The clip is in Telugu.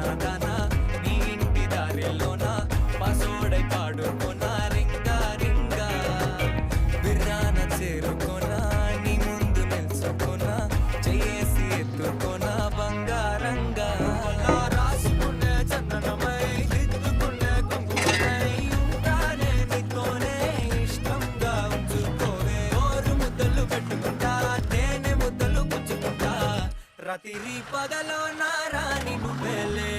చిన్నదానా నీ ఇంటి దారిలోన పసోడై పాడుకోనా రింగా రింగా బిర్రాన చేరుకోనా నీ ముందు నిల్చుకోనా చేసి ఎత్తుకోనా బంగారంగా రాసుకునే చందనమై దిద్దుకునే కుంకుమై ఉంటానే నీతోనే ఇష్టంగా ఉంచుకోవే ఓరు ముద్దలు పెట్టుకుంటా తేనె ముద్దలు పుచ్చుకుంటా రాత్రి పగలో నా రాణి నువ్వేలే